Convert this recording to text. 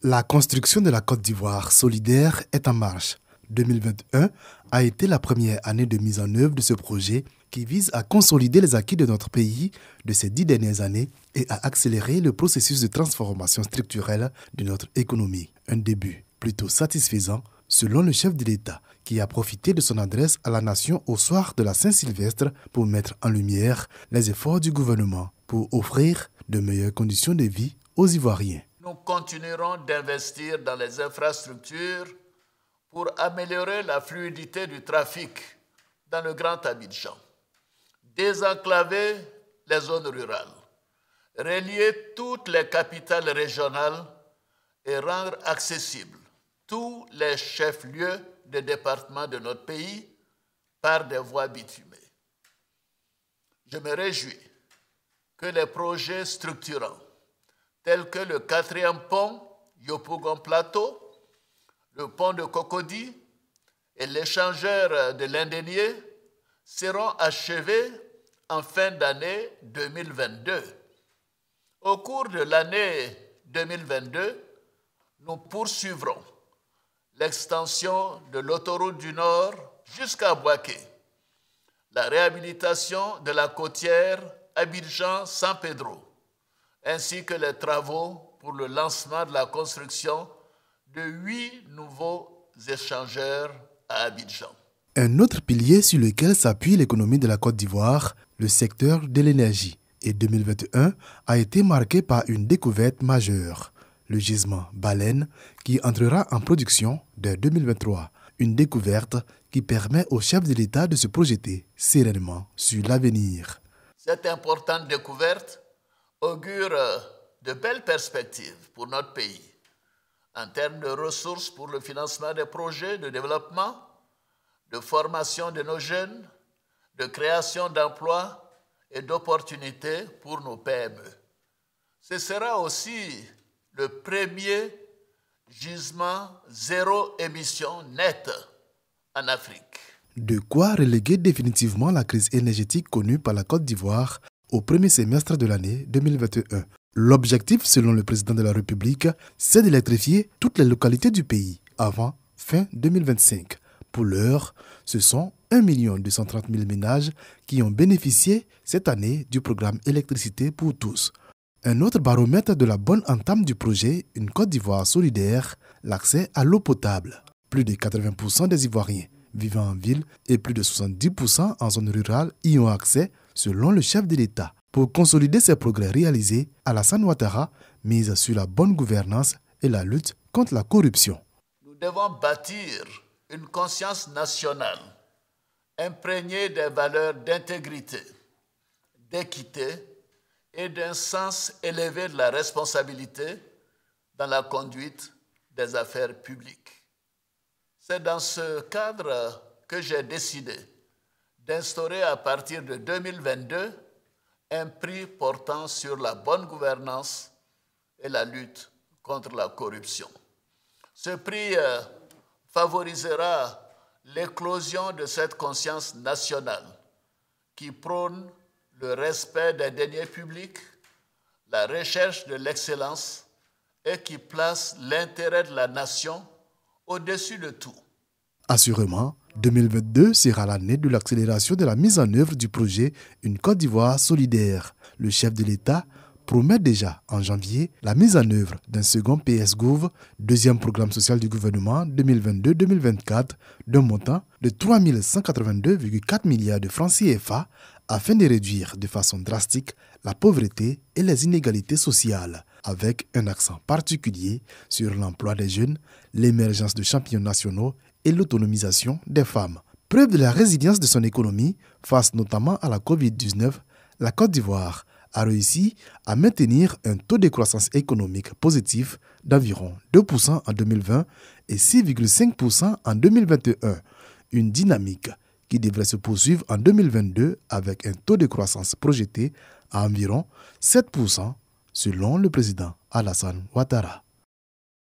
La construction de la Côte d'Ivoire solidaire est en marche. 2021 a été la première année de mise en œuvre de ce projet qui vise à consolider les acquis de notre pays de ces 10 dernières années et à accélérer le processus de transformation structurelle de notre économie. Un début plutôt satisfaisant selon le chef de l'État qui a profité de son adresse à la nation au soir de la Saint-Sylvestre pour mettre en lumière les efforts du gouvernement pour offrir de meilleures conditions de vie aux Ivoiriens. Nous continuerons d'investir dans les infrastructures pour améliorer la fluidité du trafic dans le Grand Abidjan, désenclaver les zones rurales, relier toutes les capitales régionales et rendre accessibles tous les chefs-lieux de département de notre pays par des voies bitumées. Je me réjouis que les projets structurants tels que le 4e pont Yopougon-Plateau, le pont de Cocody et l'échangeur de l'Indénié seront achevés en fin d'année 2022. Au cours de l'année 2022, nous poursuivrons l'extension de l'autoroute du Nord jusqu'à Bouaké, la réhabilitation de la côtière Abidjan-San Pedro, ainsi que les travaux pour le lancement de la construction de 8 nouveaux échangeurs à Abidjan. Un autre pilier sur lequel s'appuie l'économie de la Côte d'Ivoire, le secteur de l'énergie. Et 2021 a été marqué par une découverte majeure, le gisement Baleine, qui entrera en production dès 2023. Une découverte qui permet au chef de l'État de se projeter sereinement sur l'avenir. Cette importante découverte augure de belles perspectives pour notre pays en termes de ressources pour le financement des projets de développement, de formation de nos jeunes, de création d'emplois et d'opportunités pour nos PME. Ce sera aussi le premier gisement zéro émission nette en Afrique. De quoi reléguer définitivement la crise énergétique connue par la Côte d'Ivoire au premier semestre de l'année 2021. L'objectif, selon le président de la République, c'est d'électrifier toutes les localités du pays avant fin 2025. Pour l'heure, ce sont 1 230 000 ménages qui ont bénéficié cette année du programme Électricité pour tous. Un autre baromètre de la bonne entame du projet Une Côte d'Ivoire solidaire, l'accès à l'eau potable. Plus de 80% des Ivoiriens vivant en ville et plus de 70% en zone rurale y ont accès, selon le chef de l'État. Pour consolider ces progrès réalisés, Alassane Ouattara mise sur la bonne gouvernance et la lutte contre la corruption. Nous devons bâtir une conscience nationale imprégnée des valeurs d'intégrité, d'équité et d'un sens élevé de la responsabilité dans la conduite des affaires publiques. C'est dans ce cadre que j'ai décidé d'instaurer à partir de 2022 un prix portant sur la bonne gouvernance et la lutte contre la corruption. Ce prix favorisera l'éclosion de cette conscience nationale qui prône le respect des deniers publics, la recherche de l'excellence et qui place l'intérêt de la nation au-dessus de tout. Assurément, 2022 sera l'année de l'accélération de la mise en œuvre du projet Une Côte d'Ivoire solidaire. Le chef de l'État promet déjà en janvier la mise en œuvre d'un second PS-Gouv, deuxième programme social du gouvernement 2022-2024, d'un montant de 3 182,4 milliards de francs CFA afin de réduire de façon drastique la pauvreté et les inégalités sociales, avec un accent particulier sur l'emploi des jeunes, l'émergence de champions nationaux et l'autonomisation des femmes. Preuve de la résilience de son économie face notamment à la Covid-19, la Côte d'Ivoire a réussi à maintenir un taux de croissance économique positif d'environ 2% en 2020 et 6,5% en 2021, une dynamique qui devrait se poursuivre en 2022 avec un taux de croissance projeté à environ 7% selon le président Alassane Ouattara.